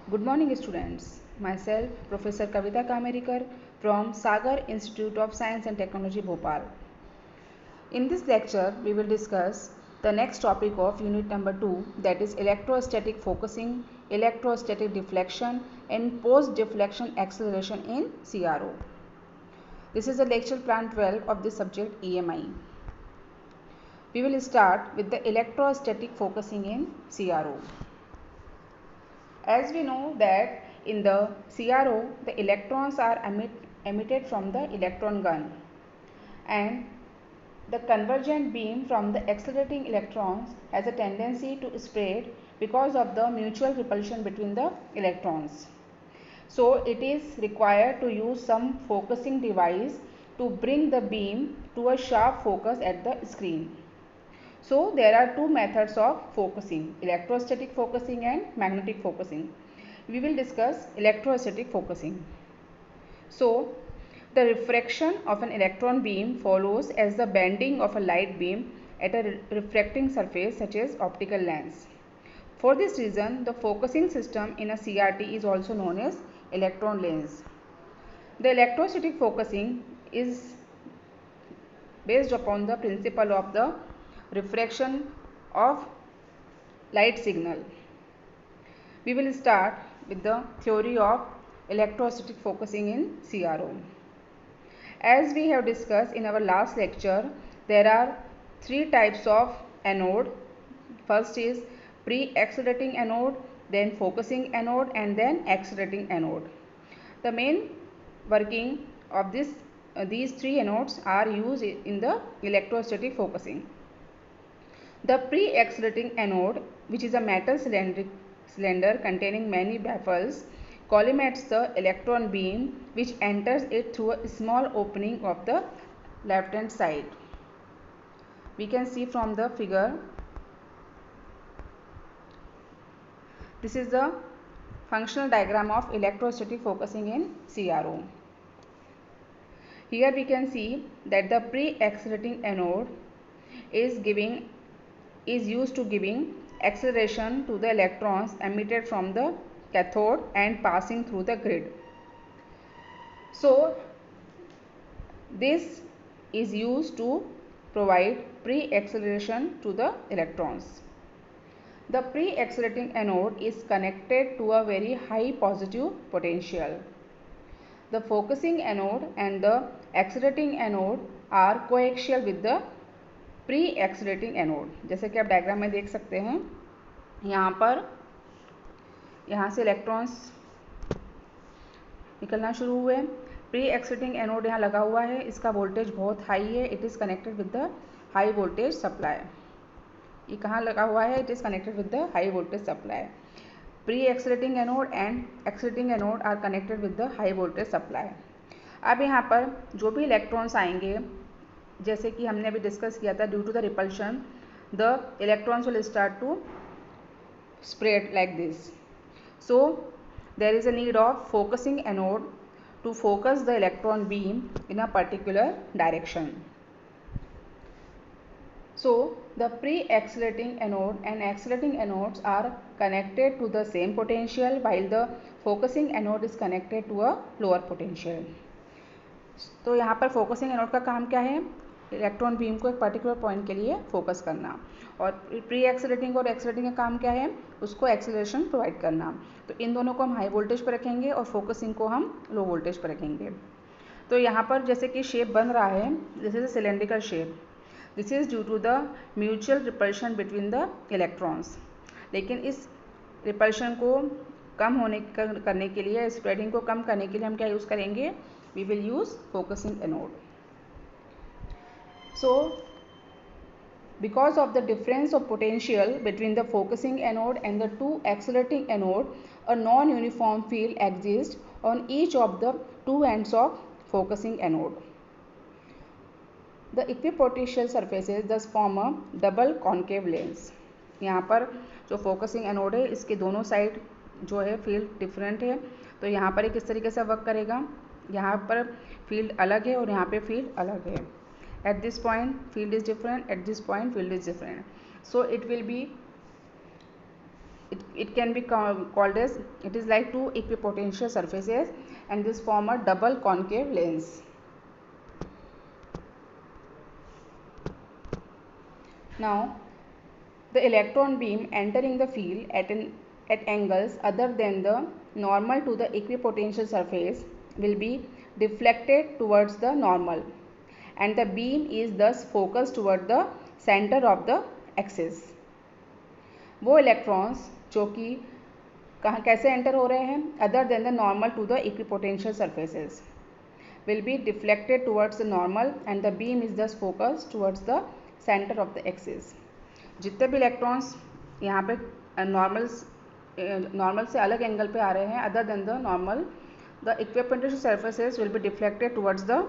Good morning, students. Myself, Professor Kavita Kamerikar from Sagar Institute of Science and Technology, Bhopal. In this lecture, we will discuss the next topic of unit number 2, that is electrostatic focusing, electrostatic deflection, and post-deflection acceleration in CRO. This is the lecture plan 12 of the subject EMI. We will start with the electrostatic focusing in CRO. As we know that in the CRO, the electrons are emitted from the electron gun, and the convergent beam from the accelerating electrons has a tendency to spread because of the mutual repulsion between the electrons. So it is required to use some focusing device to bring the beam to a sharp focus at the screen. So there are two methods of focusing, electrostatic focusing and magnetic focusing. We will discuss electrostatic focusing. So the refraction of an electron beam follows as the bending of a light beam at a refracting surface such as optical lens. For this reason, the focusing system in a CRT is also known as electron lens. The electrostatic focusing is based upon the principle of the refraction of light signal. We will start with the theory of electrostatic focusing in CRO. As we have discussed in our last lecture, there are three types of anode. First is pre-accelerating anode, then focusing anode, and then accelerating anode. The main working of these three anodes are used in the electrostatic focusing. The pre-accelerating anode, which is a metal cylinder containing many baffles, collimates the electron beam which enters it through a small opening of the left hand side. We can see from the figure. This is the functional diagram of electrostatic focusing in CRO. Here we can see that the pre-accelerating anode is used to giving acceleration to the electrons emitted from the cathode and passing through the grid. So this is used to provide pre-acceleration to the electrons. The pre-accelerating anode is connected to a very high positive potential. The focusing anode and the accelerating anode are coaxial with the pre-accelerating anode. जैसे कि आप diagram में देख सकते हैं, यहाँ से electrons निकलना शुरू हुए. प्री एक्साइटिंग एनोड यहाँ लगा हुआ है, इसका वोल्टेज बहुत हाई है. It is connected with the high voltage supply. ये कहाँ लगा हुआ है? It is connected with the high voltage supply. Pre exciting anode and exciting anode are connected with the high voltage supply. अब यहाँ पर जो भी इलेक्ट्रॉन्स आएंगे, जैसे कि हमने अभी डिस्कस किया था, due to the repulsion the electrons will start to spread like this. So there is a need of focusing anode to focus the electron beam in a particular direction. So the pre-accelerating anode and accelerating anodes are connected to the same potential, while the focusing anode is connected to a lower potential. तो यहाँ पर focusing anode का काम क्या है? Electron beam को एक particular point के लिए फोकस करना. और प्री एक्सेलरेटिंग और एक्सेलरेटिंग का काम क्या है? उसको एक्सेलरेशन प्रोवाइड करना. तो इन दोनों को हम हाई वोल्टेज पर रखेंगे और फोकसिंग को हम लो वोल्टेज पर रखेंगे. तो यहाँ पर जैसे कि शेप बन रहा है, this is a cylindrical shape. This is due to the mutual repulsion between the electrons. लेकिन इस रिपल्शन को कम करने के लिए, स्प्रेडिंग को कम करने के लिए हम क्या यूज़ करेंगे? We will use focusing anode. So because of the difference of potential between the focusing anode and the two accelerating anode, a non-uniform field exists on each of the two ends of focusing anode. The equipotential surfaces thus form a double concave lens. यहाँ पर जो focusing anode है, इसके दोनों side जो है field different है. तो यहाँ पर किस तरीके से वर्क करेगा? यहाँ पर फील्ड अलग है और यहाँ पे फील्ड अलग है. At this point field is different, at this point field is different. So it will B it can be called as, it is like two equipotential surfaces and this form a double concave lens. Now the electron beam entering the field at angles other than the normal to the equipotential surface will be deflected towards the normal and the beam is thus focused toward the center of the axis. वो electrons जो कि कहाँ कैसे enter हो रहे हैं, other than the normal to the equipotential surfaces, will be deflected towards the normal and the beam is thus focused towards the center of the axis. जितने भी इलेक्ट्रॉन्स यहाँ पे नॉर्मल से अलग एंगल पे आ रहे हैं other than the normal, the equipotential surfaces will be deflected towards the,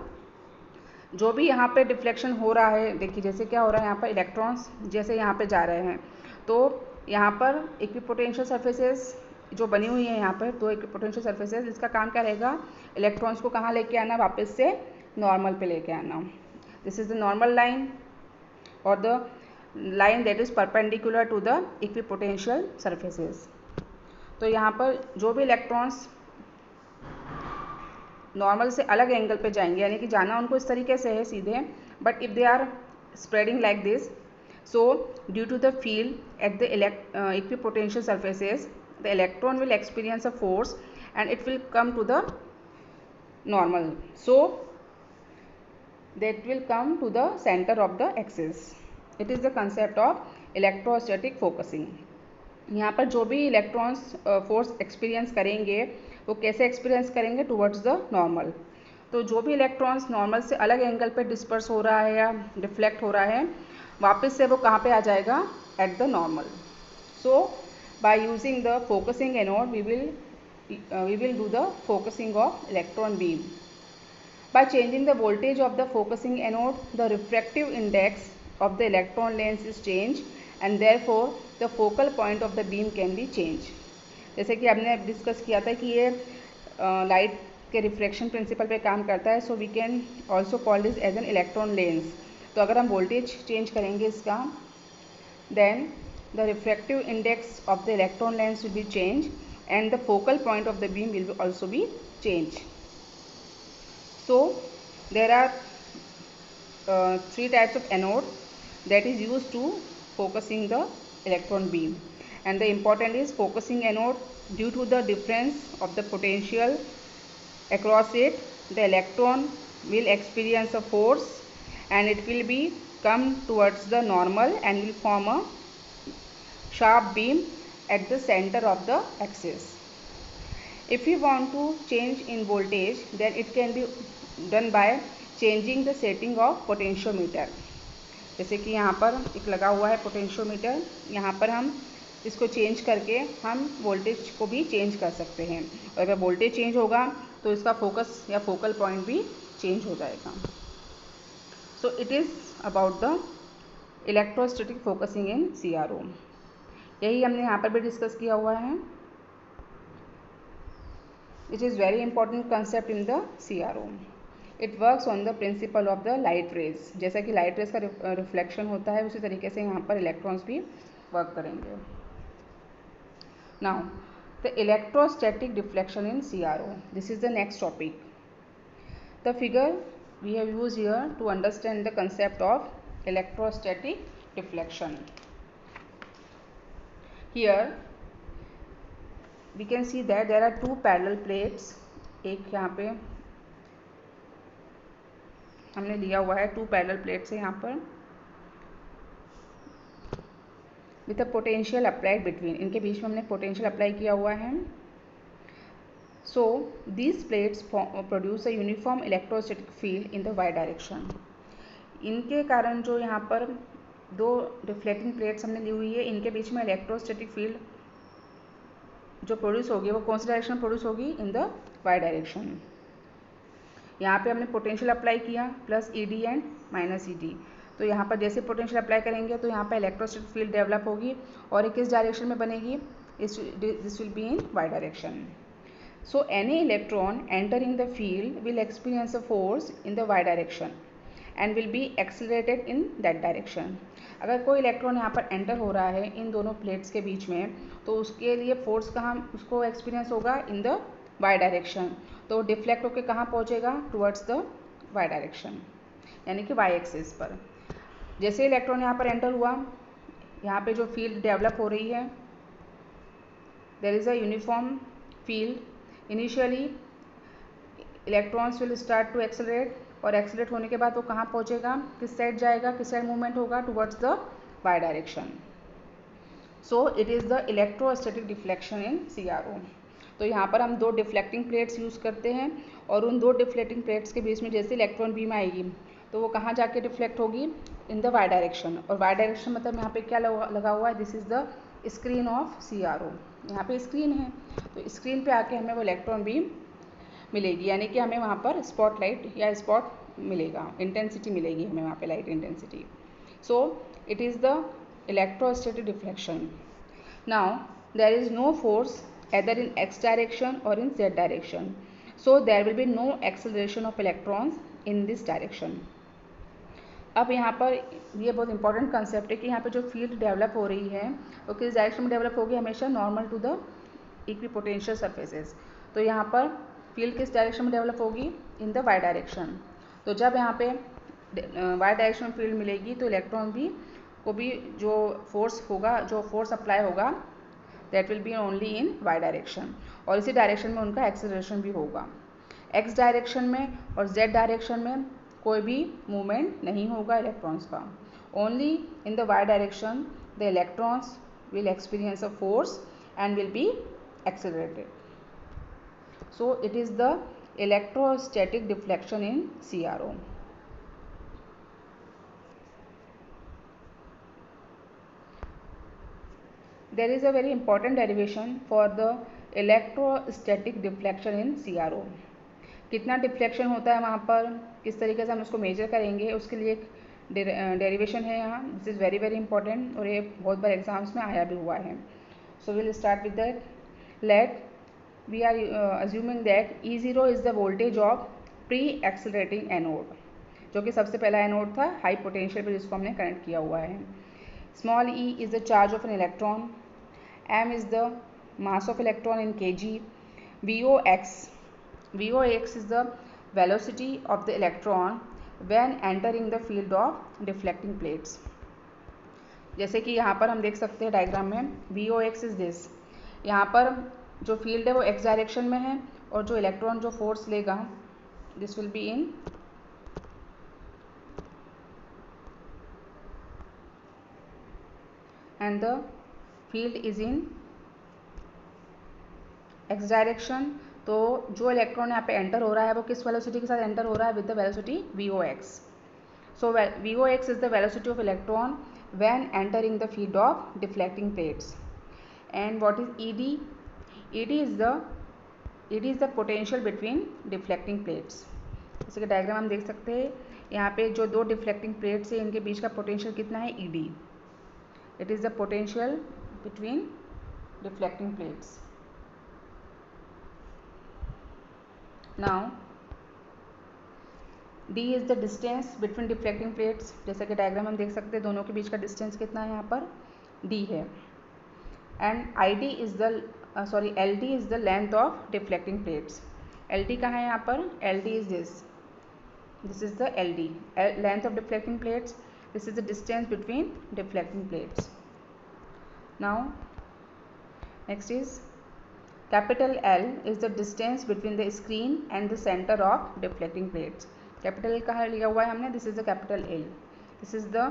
जो भी यहाँ पे डिफ्लेक्शन हो रहा है, देखिए जैसे क्या हो रहा है यहाँ पर इलेक्ट्रॉन्स जैसे यहाँ पे जा रहे हैं तो यहाँ पर इक्विपोटेंशियल सर्फेसेस जो बनी हुई है यहाँ पर दो इक्विपोटेंशियल सर्फेसेस, इसका काम क्या रहेगा, इलेक्ट्रॉन्स को कहाँ लेके आना, वापस से नॉर्मल पे लेके आना. This is the normal line और the line that is perpendicular to the equipotential surfaces. तो यहाँ पर जो भी इलेक्ट्रॉन्स नॉर्मल से अलग एंगल पे जाएंगे, यानी कि जाना उनको इस तरीके से है सीधे, but if they are spreading like this, so due to the field at the equipotential surfaces, the electron will experience a force and it will come to the normal, so that will come to the center of the axis. It is the concept of electrostatic focusing. यहाँ पर जो भी electrons force experience करेंगे वो कैसे experience करेंगे, towards the normal. तो जो भी इलेक्ट्रॉन्स नॉर्मल से अलग एंगल पे डिस्पर्स हो रहा है या डिफ्लेक्ट हो रहा है, वापस से वो कहाँ पे आ जाएगा, at the normal. So by using the focusing anode we will do the focusing of electron beam. By changing the voltage of the focusing anode the refractive index of the electron lens is changed and therefore the focal point of the beam can be changed. जैसे कि हमने discuss किया था कि ये light के refraction principal पे काम करता है, so we can also call this as an electron lens. तो अगर हम वोल्टेज चेंज करेंगे इसका, then the refractive index of the electron lens will be change and the focal point of the beam will also be change. So there are three types of anode that is used to focusing the electron beam, and the important is focusing anode, due to the difference of the potential across it, the electron will experience a force and it will be come towards the normal and will form a sharp beam at the center of the axis. If we want to change in voltage, then it can be done by changing the setting of potentiometer. जैसे कि यहाँ पर एक लगा हुआ है potentiometer, यहाँ पर हम इसको चेंज करके हम वोल्टेज को भी चेंज कर सकते हैं, और अगर वोल्टेज चेंज होगा तो इसका फोकस या फोकल पॉइंट भी चेंज हो जाएगा. सो it is about the electrostatic focusing in CRO. यही हमने यहाँ पर भी डिस्कस किया हुआ है. It is very important concept in the CRO. It works on the principle of the light rays. जैसा कि लाइट रेज का रिफ्लेक्शन होता है उसी तरीके से यहाँ पर इलेक्ट्रॉन्स भी वर्क करेंगे. Now the electrostatic deflection in CRO. This is the next topic. The figure we have use here to understand the concept of electrostatic deflection. Here we can see that there are two parallel plates. एक यहाँ पे हमने लिया हुआ है, to parallel plates है यहाँ पर, with a potential applied between. इनके बीच में हमने पोटेंशियल अप्लाई किया हुआ है. So these plates produce a uniform electrostatic field in the Y direction. इनके कारण जो यहाँ पर दो रिफ्लेक्टिंग प्लेट्स हमने ली हुई है, इनके बीच में इलेक्ट्रोस्टैटिक फील्ड जो प्रोड्यूस होगी वो कौन सी डायरेक्शन में प्रोड्यूस होगी, इन द वाई डायरेक्शन. यहाँ पे हमने पोटेंशियल अप्लाई किया plus ED and minus ED. तो यहाँ पर जैसे पोटेंशियल अप्लाई करेंगे तो यहाँ पर इलेक्ट्रोस्टैटिक फील्ड डेवलप होगी और ये किस डायरेक्शन में बनेगी, this will be in Y direction. So any electron entering the field will experience a force in the Y direction and will be accelerated in that direction. अगर कोई electron यहाँ पर एंटर हो रहा है इन दोनों प्लेट्स के बीच में, तो उसके लिए फोर्स कहाँ उसको एक्सपीरियंस होगा, इन द वाई डायरेक्शन। तो डिफ्लेक्ट होकर कहाँ पहुँचेगा, टुवर्ड्स द वाई डायरेक्शन, यानी कि वाई एक्सिस पर। जैसे इलेक्ट्रॉन यहाँ पर एंटर हुआ, यहाँ पे जो फील्ड डेवलप हो रही है, there is a uniform field. Initially electrons will start to accelerate, और एक्सेलरेट होने के बाद वो कहाँ पहुँचेगा, किस साइड जाएगा, किस साइड मूवमेंट होगा, towards the Y direction. So it is the electrostatic deflection in CRO। तो यहाँ पर हम दो डिफ्लेक्टिंग प्लेट्स यूज़ करते हैं, और उन दो डिफ्लेक्टिंग प्लेट्स के बीच में जैसे इलेक्ट्रॉन बीम आएगी तो वो कहाँ जाके डिफ्लेक्ट होगी, इन द वाई डायरेक्शन। और वाई डायरेक्शन मतलब यहाँ पे क्या लगा हुआ है, this is the screen of CRO। यहाँ पे स्क्रीन है, तो स्क्रीन पे आके हमें वो इलेक्ट्रॉन बीम मिलेगी, यानी कि हमें वहाँ पर स्पॉट लाइट या स्पॉट मिलेगा, इंटेंसिटी मिलेगी हमें वहाँ पे, light intensity. So it is the electrostatic deflection. Now there is no force either in x direction or in z direction, so there will be no acceleration of electrons in this direction. अब यहाँ पर ये बहुत important concept है कि यहाँ पे जो फील्ड डेवलप हो रही है वो किस डायरेक्शन में डेवलप होगी, हमेशा normal to the equipotential surfaces. तो यहाँ पर फील्ड किस डायरेक्शन में डेवलप होगी, इन द वाई डायरेक्शन। तो जब यहाँ पे वाई डायरेक्शन में फील्ड मिलेगी तो इलेक्ट्रॉन भी को भी जो फोर्स होगा, जो फोर्स अप्लाई होगा, that will be only in Y direction, और इसी डायरेक्शन में उनका एक्सेलरेशन भी होगा। एक्स डायरेक्शन में और जेड डायरेक्शन में कोई भी मूवमेंट नहीं होगा इलेक्ट्रॉन्स का। Only in the Y direction the electrons will experience a force and will be accelerated. So it is the electrostatic deflection in CRO. There is a very important derivation for the electrostatic deflection in CRO. कितना deflection होता है वहाँ पर, किस तरीके से हम उसको मेजर करेंगे, उसके लिए एक डेरिवेशन है यहाँ। This is very very important, और ये बहुत बार एग्जाम्स में आया भी हुआ है। So will start with that. Let we are assuming that E0 is the voltage of pre accelerating anode, जो कि सबसे पहला एनोड था हाई पोटेंशियल पर जिसको हमने कनेक्ट किया हुआ है। Small e is the charge of an electron, m is the mass of electron in kg, vox is the velocity of the electron when entering the field of deflecting plates. जैसे कि यहाँ पर हम देख सकते हैं डायग्राम में, vox is this, यहाँ पर जो फील्ड है वो x डायरेक्शन में है, और जो इलेक्ट्रॉन जो फोर्स लेगा, this will be in and the field is in x direction. तो जो इलेक्ट्रॉन यहाँ पे एंटर हो रहा है वो किस वेलोसिटी के साथ एंटर हो रहा है, with the velocity vox. So vox is the velocity of electron when entering the field of deflecting plates. And what is ed? ed is the potential between deflecting plates. जैसे कि diagram हम देख सकते हैं, यहाँ पे जो दो डिफ्लेक्टिंग प्लेट्स है इनके बीच का पोटेंशियल कितना है, ed. It is the potential between deflecting plates. Now d is the distance between deflecting plates। जैसा कि डायग्राम हम देख सकते हैं दोनों के बीच का डिस्टेंस कितना है, यहाँ पर d है। And id is the ld is the length of deflecting plates. ld कहाँ है यहाँ पर, ld is this is the ld, length of deflecting plates. This is the distance between deflecting plates. Now next is capital L is the distance between the screen and the center of deflecting plates। capital L कहाँ लिया हुआ है हमने, this is the capital L, this is the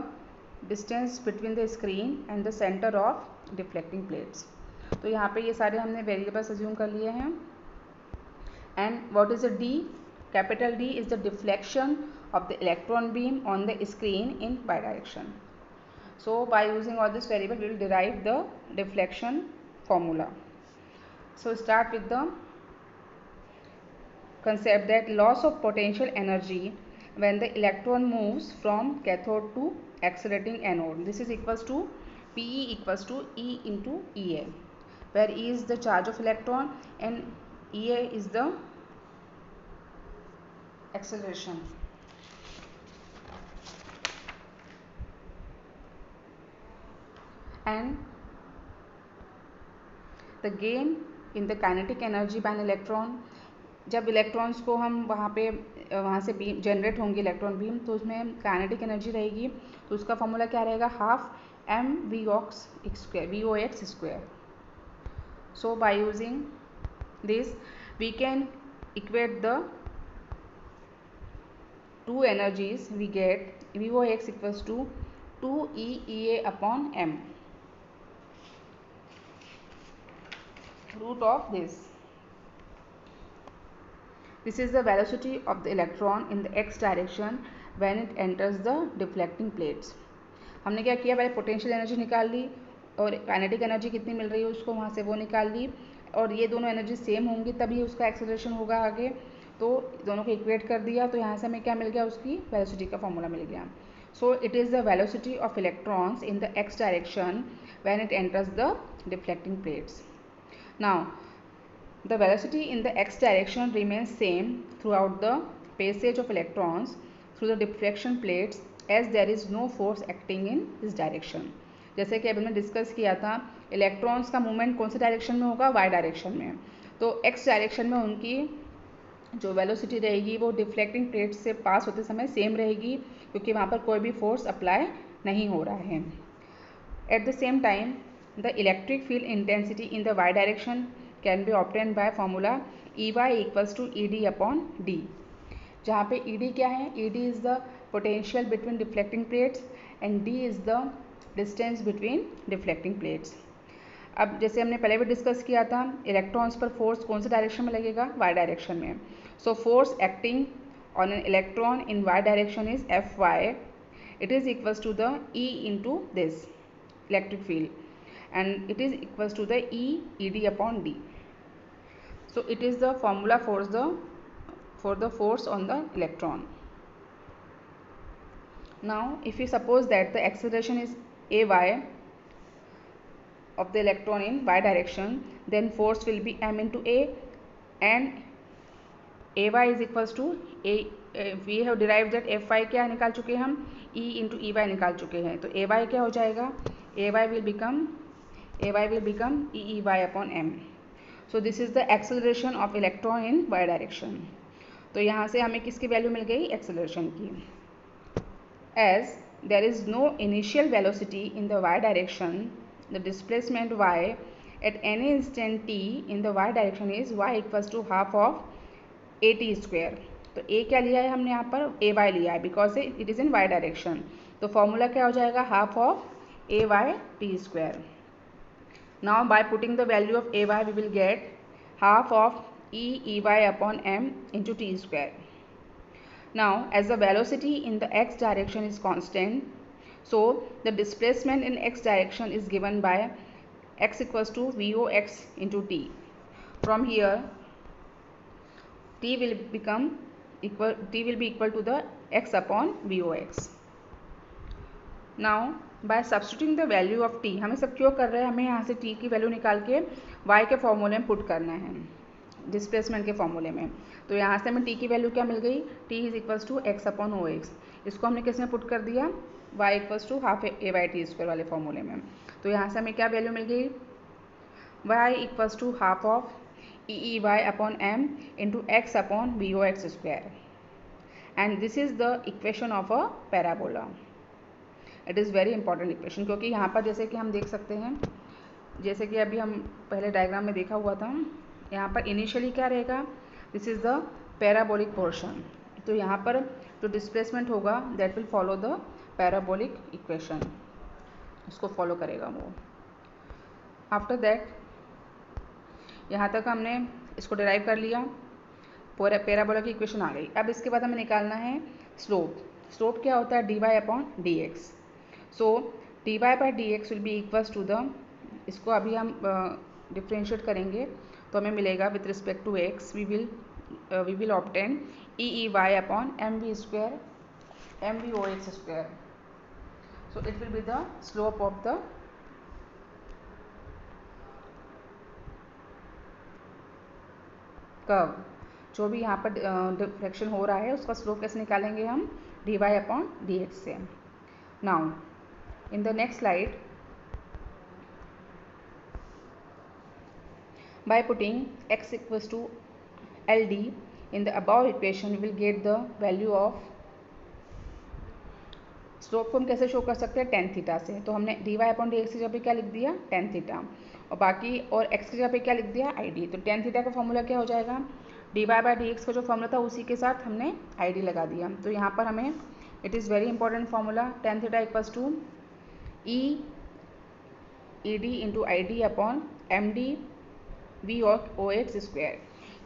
distance between the screen and the center of deflecting plates। तो यहाँ पे ये सारे हमने वेरिएबल्स अज्यूम कर लिए हैं। and what is the D? capital D is the deflection of the electron beam on the screen in bidirection। so by using all this variable we will derive the deflection formula। So start with the concept that loss of potential energy when the electron moves from cathode to accelerating anode, this is equals to Pe equals to E into Ea, where E is the charge of electron and Ea is the acceleration। and the gain in the kinetic energy by an electron. जब electrons को हम वहाँ से beam generate होंगे electron beam, तो उसमें kinetic energy रहेगी, तो उसका फॉर्मूला क्या रहेगा, half M V X square. So by using this we can equate the two energies. We get Vox equals to 2 EA upon m, root of this. This is the velocity of the electron in the x direction when it enters the deflecting plates. हमने क्या किया, पहले potential energy निकाल ली और kinetic energy कितनी मिल रही है उसको वहाँ से वो निकाल ली, और ये दोनों एनर्जी सेम होंगी तभी उसका एक्सेलरेशन होगा आगे, तो दोनों को इक्वेट कर दिया, तो यहाँ से हमें क्या मिल गया, उसकी वेलोसिटी का फॉर्मूला मिल गया. सो it is the velocity of electrons in the x direction when it enters the deflecting plates. Now the velocity in the x direction remains same throughout the passage of electrons through the deflection plates as there is no force acting in this direction. जैसे कि अभी हमने discuss किया था, electrons का movement कौन से direction में होगा, y डायरेक्शन में, तो x डायरेक्शन में उनकी जो वेलोसिटी रहेगी वो डिफ्लेक्टिंग प्लेट्स से पास होते समय सेम रहेगी, क्योंकि वहाँ पर कोई भी फोर्स अप्लाई नहीं हो रहा है. At the same time the electric field intensity in the y direction can be obtain by formula Ey equals to Ed upon D, जहाँ पे Ed क्या है, Ed is the potential between deflecting plates and D is the distance between deflecting plates. अब जैसे हमने पहले भी discuss किया था, इलेक्ट्रॉन्स पर फोर्स कौन से डायरेक्शन में लगेगा, y डायरेक्शन में. So force acting on an electron in y direction is Fy. It is equals to the E into this electric field and it is equals to the Ed upon D. So it is the formula for the force on the electron. Now if we suppose that the acceleration is Ay of the electron in y direction, then force will be m into A, and Ay is equals to A. We have derived that Fy क्या निकाल चुके हैं हम, E into Ey निकाल चुके हैं, तो Ay क्या हो जाएगा, Ay will become Eey upon m. So this is the acceleration of electron in y direction. तो यहाँ से हमें किसकी वैल्यू मिल गई, एक्सेलरेशन की. As there is no initial velocity in the y direction, the displacement y at any instant t in the y direction is y equals to half of at square. तो a क्या लिया है हमने यहाँ पर, ay लिया है, because it is in y direction, तो फॉर्मूला क्या हो जाएगा, half of ay t square. Now by putting the value of Ay we will get half of Eey upon m into t square. Now as the velocity in the x direction is constant, so the displacement in x direction is given by x equals to Vox into t. From here t will be equal to the x upon Vox. Now bye substituting the value of T, हमें सब क्यों कर रहे हैं, हमें यहाँ से T की वैल्यू निकाल के वाई के फॉर्मूले में पुट करना है, डिस्प्लेसमेंट के फॉर्मूले में. तो यहाँ से हमें टी की वैल्यू क्या मिल गई, T is equals to X upon O X. इसको हमने किस में पुट कर दिया, Y equals to half A Y T square वाले फॉर्मूले में. तो यहाँ से हमें क्या वैल्यू मिल गई, Y equals to half of E Y upon M into X upon V O X square. And this is the equation of a parabola. It is very important equation, क्योंकि यहाँ पर जैसे कि हम देख सकते हैं, जैसे कि अभी हम पहले डायग्राम में देखा हुआ था, यहाँ पर इनिशियली क्या रहेगा, this is the parabolic portion. तो यहाँ पर जो डिस्प्लेसमेंट होगा that will follow the parabolic equation, उसको फॉलो करेगा वो. आफ्टर दैट यहाँ तक हमने इसको डिराइव कर लिया, पैराबोला की इक्वेशन आ गई. अब इसके बाद हमें निकालना है स्लोप. स्लोप क्या होता है, D Y upon D X. So D Y by D X will be equals to the, इसको अभी हम डिफ्रेंशिएट करेंगे तो हमें मिलेगा with respect to X we will obtain E Y upon M V square M V O X square. So it will be the slope of the curve. जो भी यहाँ पर डिफ्लेक्शन हो रहा है उसका स्लोप कैसे निकालेंगे हम, dy upon dx से. Now in the next slide By putting x equals to LD in the above equation, we will get the value of slope को हम कैसे शो कर सकते हैं, टेन थीटा से। तो हमने dy अपॉन डी एक्स की जगह पे क्या लिख दिया, टेन थीटा, और बाकी और x की जगह पे क्या लिख दिया, id। तो टेन थीटा का फॉर्मूला क्या हो जाएगा, dy बाई डी एक्स का जो फॉर्मूला था उसी के साथ हमने id लगा दिया। तो यहाँ पर हमें it is very important formula, tan theta equals to E D into I D upon M D V और ओ एक्स स्क्वायर।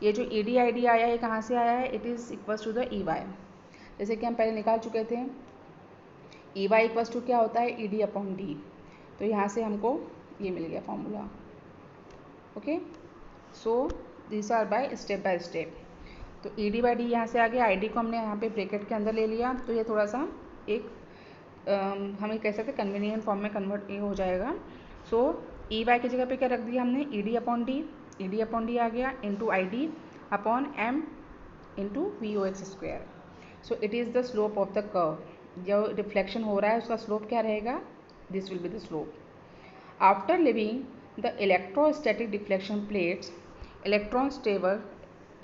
ये जो ई डी आई डी आया है कहाँ से आया है, it is equals to the E Y, जैसे कि हम पहले निकाल चुके थे। ई वाई इक्वल्स टू क्या होता है, ई डी अपॉन डी। तो यहाँ से हमको ये मिल गया formula. Okay, so this are by step. तो ई डी बाई डी यहाँ से आ गया, आई डी को हमने यहाँ पे ब्रैकेट के अंदर ले लिया। तो ये थोड़ा सा एक हमें कह सकते हैं कन्वीनियंट फॉर्म में कन्वर्ट ये हो जाएगा। सो ई वाई की जगह पे क्या रख दिया हमने, ई डी अपॉन डी आ गया into I D upon M into V O X square. So it is the slope of the curve. जो रिफ्लेक्शन हो रहा है उसका स्लोप क्या रहेगा, this will be the slope. After leaving the electrostatic deflection plates, electrons travel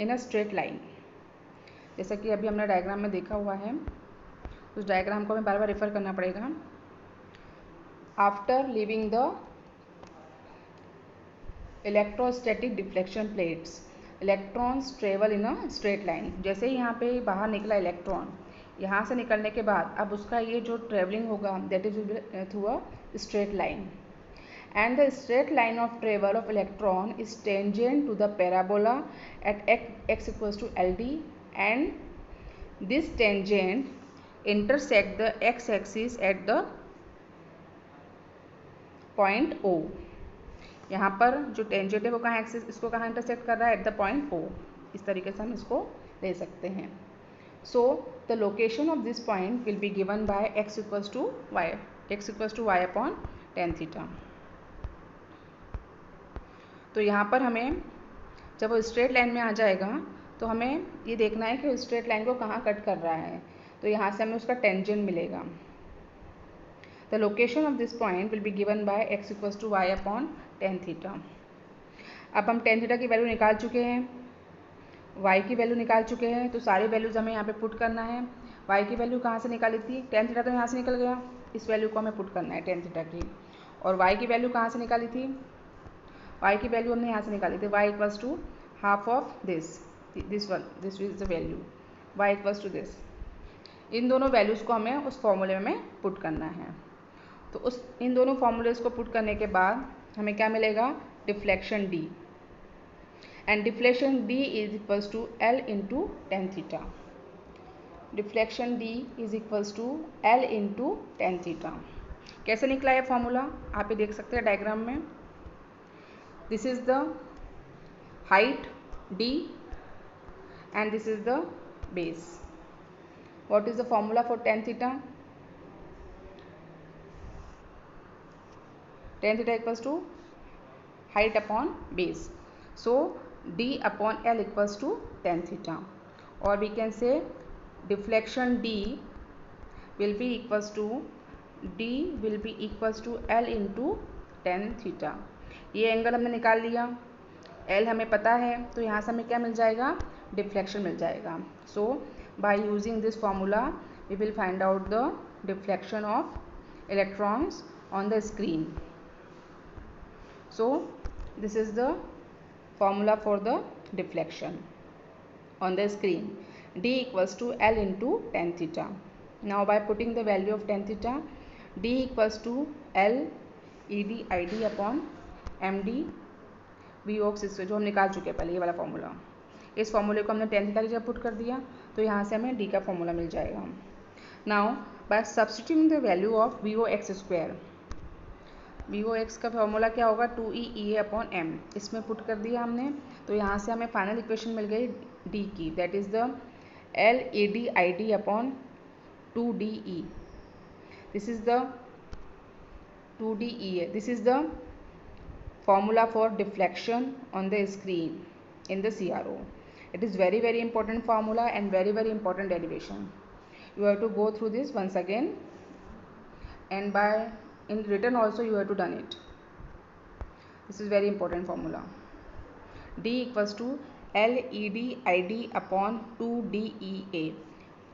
in a straight line. जैसा कि अभी हमने डायग्राम में देखा हुआ है, उस डायग्राम को हमें बार बार रेफर करना पड़ेगा। After leaving the electrostatic deflection plates, electrons travel in a straight line. जैसे ही यहाँ पे बाहर निकला इलेक्ट्रॉन, यहाँ से निकलने के बाद अब उसका ये जो ट्रेवलिंग होगा that is through a straight line, and the straight line of travel of electron is tangent to the parabola at x equals to LD, and this tangent intersect the x axis at the point O। यहाँ पर जो tangent है वो कहाँ axis, इसको कहाँ intersect कर रहा है, एट द पॉइंट O। इस तरीके से हम इसको ले सकते हैं। So the location of this point will be given by x equals to y upon tan theta. तो यहाँ पर हमें जब वो स्ट्रेट लाइन में आ जाएगा तो हमें ये देखना है कि स्ट्रेट लाइन को कहाँ कट कर रहा है। तो यहाँ से हमें उसका टेंजेंट मिलेगा। The location of this point will be given by X equals to Y upon tan theta. अब हम टेन थीटा की वैल्यू निकाल चुके हैं, वाई की वैल्यू निकाल चुके हैं। तो सारी वैल्यूज हमें यहाँ पे पुट करना है। वाई की वैल्यू कहाँ से निकाली थी, टेन थीटा तो यहाँ से निकल गया, इस वैल्यू को हमें पुट करना है टेन थीटा की। और वाई की वैल्यू कहाँ से निकाली थी, y की वैल्यू हमने यहाँ से निकाली थी, y equals to half of this is the value, y equals to this. इन दोनों वैल्यूज़ को हमें उस फॉर्मूले में पुट करना है। तो उस इन दोनों फॉर्मूलेज को पुट करने के बाद हमें क्या मिलेगा, deflection d, and deflection d is equals to l into tan theta. Deflection d is equals to l into tan theta. कैसे निकला है फॉर्मूला, आप ये देख सकते हैं डायग्राम में। This is the height d and this is the base. What is the formula for tan theta? Tan theta equals to height upon base. So d upon L equals to tan theta. Or we can say deflection d will be equals to L into tan theta. ये angle हमने निकाल लिया, L हमें पता है, तो यहाँ से हमें क्या मिल जाएगा, डिफ्लेक्शन मिल जाएगा। So by using this formula we will find out the deflection of electrons on the screen. So this is the formula for the deflection on the screen, d equals to L into tan theta. Now by putting the value of tan theta, d equals to L ed id upon M D V O X, इससे जो हम निकाल चुके हैं पहले ये वाला formula, इस फॉर्मूले को हमने टेन थीटा की जगह पुट कर दिया। तो यहाँ से हमें डी का फॉर्मूला मिल जाएगा। Now by substituting the value of V O X square, V O X का फॉर्मूला क्या होगा, two E E A upon M, इसमें पुट कर दिया हमने। तो यहाँ से हमें फाइनल इक्वेशन मिल गई डी की, that is the L A D I D upon two D E. This is the two D E A, this is the formula for deflection on the screen in the CRO. It is very important formula and very important derivation. You have to go through this once again, and by in written also you have to done it. This is very important formula. D equals to LED/ID/2DEA।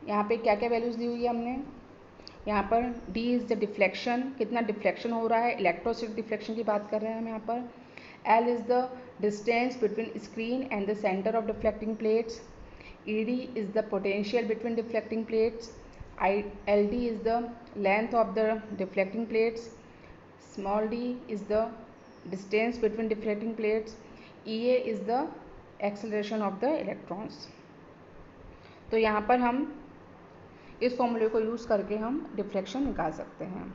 यहाँ पे क्या क्या values दी हुई है हमने, यहाँ पर D is the deflection, कितना डिफ्लेक्शन हो रहा है, इलेक्ट्रोस्टैटिक डिफ्लेक्शन की बात कर रहे हैं हम यहाँ पर। L is the distance between screen and the centre of deflecting plates. ED is the potential between deflecting plates. LD is the length of the deflecting plates. Small d is the distance between deflecting plates. EA is the acceleration of the electrons. तो यहाँ पर हम इस फॉर्मूले को use करके हम deflection निकाल सकते हैं।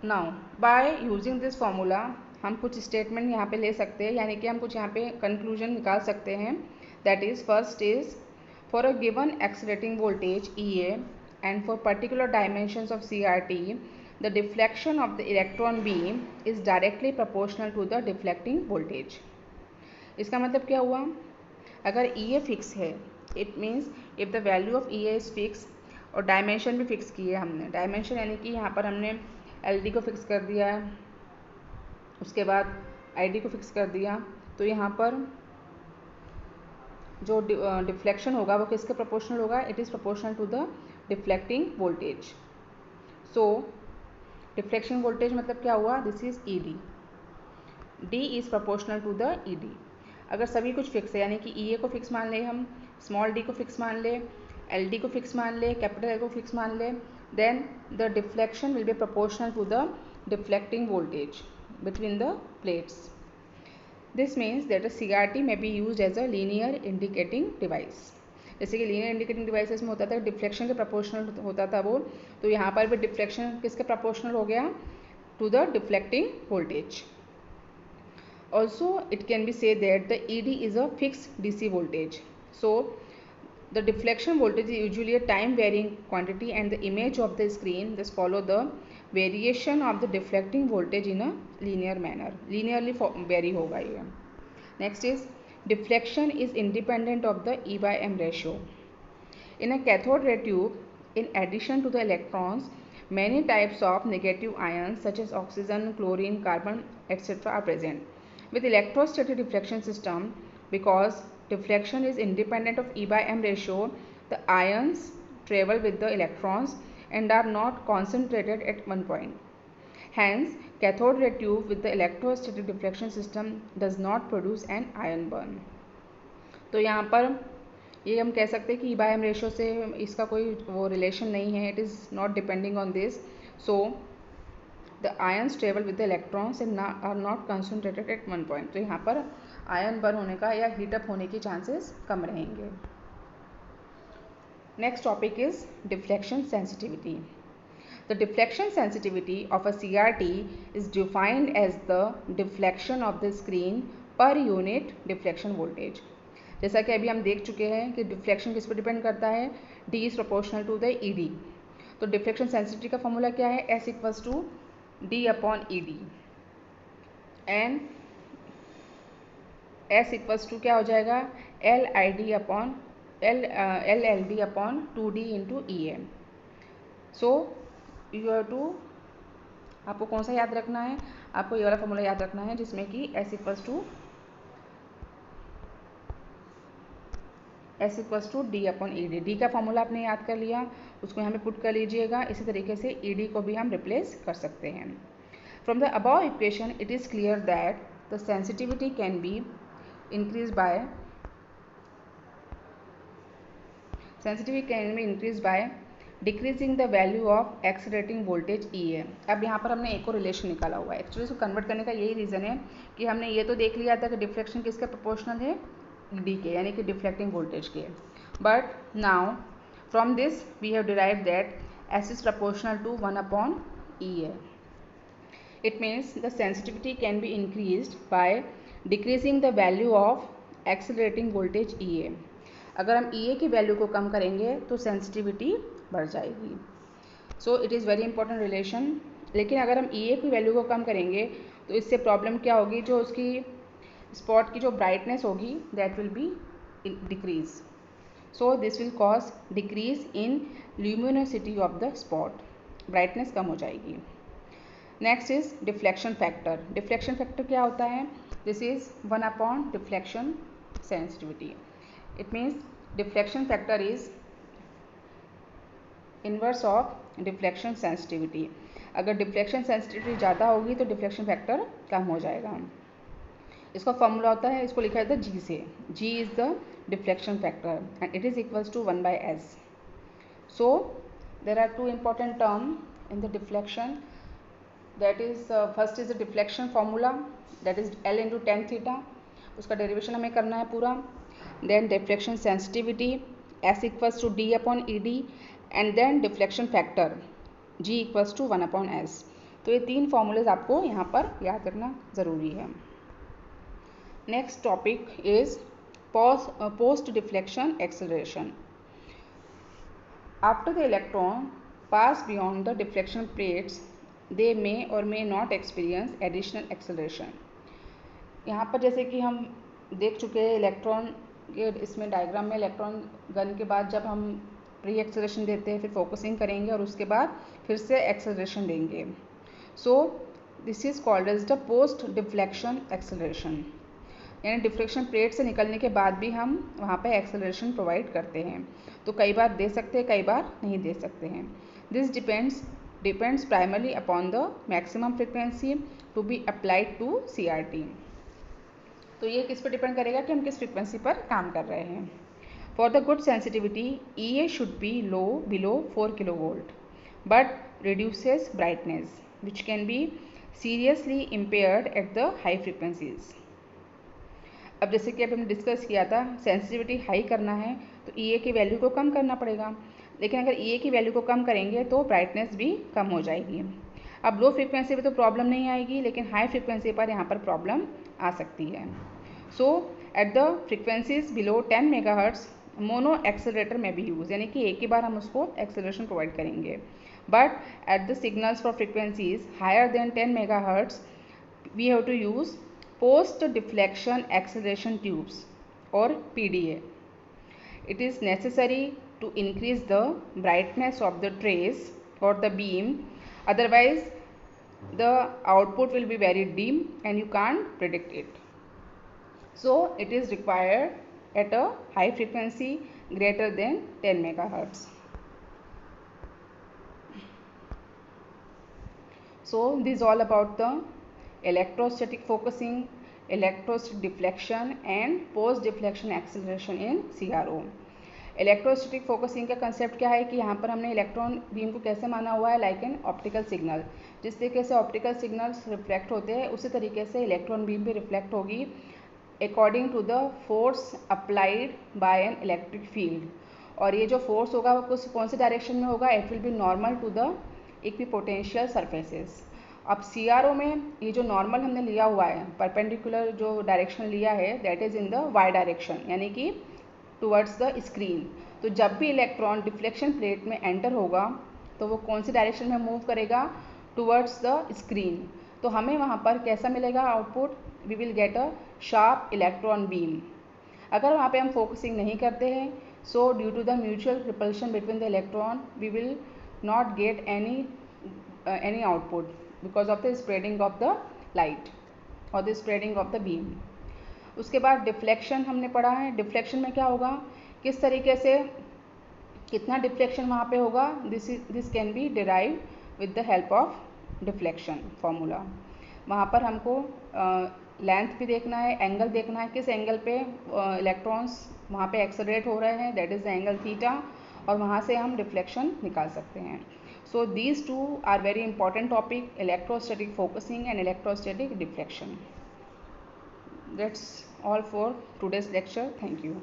Now bye using this formula हम कुछ स्टेटमेंट यहाँ पे ले सकते हैं, यानी कि हम कुछ यहाँ पे कंक्लूजन निकाल सकते हैं। That is, first is for a given accelerating voltage EA and for particular dimensions of CRT, the deflection of the electron beam is directly proportional to the deflecting voltage. इसका मतलब क्या हुआ, अगर EA फिक्स है, it means if the value of EA is fixed और dimension भी fix की है हमने, डायमेंशन यानी कि यहाँ पर हमने LD को फिक्स कर दिया है, उसके बाद ID को फिक्स कर दिया, तो यहाँ पर जो डिफ्लेक्शन होगा वो किसके प्रोपोर्शनल होगा, it is proportional to the deflecting voltage. So deflection voltage मतलब क्या हुआ, this is ED। D is proportional to the ED। अगर सभी कुछ फिक्स है, यानी कि EA को फिक्स मान ले, हम स्मॉल d को फिक्स मान ले, LD को फिक्स मान ले, कैपिटल L को फिक्स मान ले, then the deflection will be proportional to the deflecting voltage between the plates. This means that a CRT may be used as a linear indicating device. जैसे कि linear indicating devices में होता था deflection के proportional होता था वो, तो यहाँ पर भी डिफ्लेक्शन किसके प्रोपोर्शनल हो गया, to the deflecting voltage. Also it can be say that the ED is a fixed DC voltage. So the deflection voltage is usually a time varying quantity and the image of the screen this follow the variation of the deflecting voltage in a linear manner, linearly vary होगा ये। Next is deflection is independent of the E/M ratio. In a cathode ray tube, in addition to the electrons, many types of negative ions such as oxygen, chlorine, carbon, etc. are present. With electrostatic deflection system, because deflection is independent of E/M ratio, the ions travel with the electrons and are not concentrated at one point. Hence, cathode ray tube with the electrostatic deflection system does not produce an ion burn. तो यहाँ पर ये हम कह सकते हैं कि E/M ratio से इसका कोई वो रिलेशन नहीं है, it is not depending on this. So the ions travel with the electrons and are not concentrated at one point. तो यहाँ पर आयन बर्न होने का या हीटअप होने के चांसेस कम रहेंगे। Next topic is deflection sensitivity. The deflection sensitivity of a CRT is defined as the deflection of the screen per unit deflection voltage. जैसा कि अभी हम देख चुके हैं कि डिफ्लेक्शन किस पर डिपेंड करता है, D is proportional to the ED। तो डिफ्लेक्शन सेंसिटिविटी का फॉर्मूला क्या है, S equals to D/ED and S equals to क्या हो जाएगा, LLD/2D into EA। So you have to, आपको कौन सा याद रखना है, आपको ये वाला फॉर्मूला याद रखना है जिसमें कि S equals to D/ED। D का फॉर्मूला आपने याद कर लिया, उसको यहाँ पे पुट कर लीजिएगा। इसी तरीके से ED को भी हम रिप्लेस कर सकते हैं। From the above equation it is clear that the sensitivity can be increase by decreasing the value of accelerating voltage EA। अब यहाँ पर हमने एक और रिलेशन निकाला हुआ है। एक्चुअली इसको कन्वर्ट करने का यही रीज़न है कि हमने ये तो देख लिया था कि डिफ्लेक्शन किसके प्रोपोर्शनल है, ED के, यानी कि डिफ्लेक्टिंग वोल्टेज के। But now from this we have derived that S is proportional to 1/EA। It means the sensitivity can be increased by decreasing the value of accelerating voltage EA। अगर हम EA की value को कम करेंगे तो sensitivity बढ़ जाएगी। सो it is very important relation. लेकिन अगर हम EA की वैल्यू को कम करेंगे तो इससे प्रॉब्लम क्या होगी, जो उसकी स्पॉट की जो ब्राइटनेस होगी that will be decrease. So this will cause decrease in luminosity of the spot, brightness कम हो जाएगी। Next is deflection factor. Deflection factor क्या होता है? This is 1 upon deflection sensitivity. It means deflection factor is inverse of deflection sensitivity. अगर deflection sensitivity ज़्यादा होगी तो डिफ्लेक्शन फैक्टर कम हो जाएगा. इसका फॉर्मूला होता है, इसको लिखा जाता है जी से. G is the deflection factor and it is equals to 1/s. So there are two important term in the deflection. That is first is the deflection formula, that is L into tan theta. उसका derivation हमें करना है पूरा. Then deflection sensitivity S equals to D upon ED and then deflection factor G equals to 1/s. तो ये 3 formulas आपको यहाँ पर याद रखना ज़रूरी है. Next topic is post deflection acceleration. After the electron pass beyond the deflection plates they may or may not experience additional acceleration. यहाँ पर जैसे कि हम देख चुके हैं इलेक्ट्रॉन के इसमें डायग्राम में, इलेक्ट्रॉन गन के बाद जब हम प्री एक्सेलरेशन देते हैं, फिर फोकसिंग करेंगे और उसके बाद फिर से एक्सेलरेशन देंगे. So this is called as the post deflection acceleration. यानी डिफ्लेक्शन प्लेट से निकलने के बाद भी हम वहाँ पे एक्सेलरेशन प्रोवाइड करते हैं. तो कई बार दे सकते हैं, कई बार नहीं दे सकते हैं. This depends primarily upon the maximum frequency to be applied to CRT. तो ये किस पर डिपेंड करेगा कि हम किस फ्रिक्वेंसी पर काम कर रहे हैं. For the good sensitivity EA should be low below 4 kV but reduces brightness which can be seriously impaired at the high frequencies. अब जैसे कि अभी हमने डिस्कस किया था, सेंसिटिविटी हाई करना है तो EA की वैल्यू को कम करना पड़ेगा. लेकिन अगर EA की वैल्यू को कम करेंगे तो ब्राइटनेस भी कम हो जाएगी. अब लो फ्रिक्वेंसी पे तो प्रॉब्लम नहीं आएगी, लेकिन हाई फ्रिक्वेंसी पर यहाँ पर प्रॉब्लम आ सकती है. So at the frequencies below 10 MHz mono accelerator में भी यूज़, यानी कि एक ही बार हम उसको एक्सेलरेशन प्रोवाइड करेंगे. But at the signals for frequencies higher than 10 MHz we have to use post deflection acceleration tubes or PDA. It is necessary to increase the brightness of the trace or the beam, otherwise the output will be very dim and you can't predict it. So it is required at a high frequency greater than 10 MHz. So this is all about the electrostatic focusing, electrostatic deflection and post deflection acceleration in CRO. Electrostatic focusing का concept क्या है कि यहाँ पर हमने electron beam को कैसे माना हुआ है, लाइक एन ऑप्टिकल सिग्नल. जिस तरीके से ऑप्टिकल सिग्नल्स रिफ्लेक्ट होते हैं उसी तरीके से इलेक्ट्रॉन बीम भी रिफ्लेक्ट होगी according to the force applied by an electric field. और ये जो फोर्स होगा वो कौन से डायरेक्शन में होगा? It will be normal to the equipotential surfaces. अब CRO में ये जो नॉर्मल हमने लिया हुआ है, परपेंडिकुलर जो डायरेक्शन लिया है, that is in the Y direction, यानी कि टुवर्ड्स द स्क्रीन. तो जब भी इलेक्ट्रॉन डिफ्लेक्शन प्लेट में एंटर होगा तो वो कौन सी डायरेक्शन में मूव करेगा? Towards the screen. तो हमें वहाँ पर कैसा मिलेगा output? We will get a sharp electron beam. अगर वहाँ पे हम फोकसिंग नहीं करते हैं, so due to the mutual repulsion between the electron we will not get any output because of the spreading of the light or the spreading of the beam. उसके बाद deflection हमने पढ़ा है. डिफ्लेक्शन में क्या होगा, किस तरीके से कितना डिफ्लेक्शन वहाँ पे होगा, this can be derive with the help of deflection formula. वहाँ पर हमको लेंथ भी देखना है, एंगल देखना है, किस एंगल पे इलेक्ट्रॉन्स वहाँ पे एक्सेलरेट हो रहे हैं, that is the angle theta, और वहाँ से हम डिफ्लेक्शन निकाल सकते हैं. So these two are very important topic, electrostatic focusing and electrostatic deflection. That's all for today's lecture. Thank you.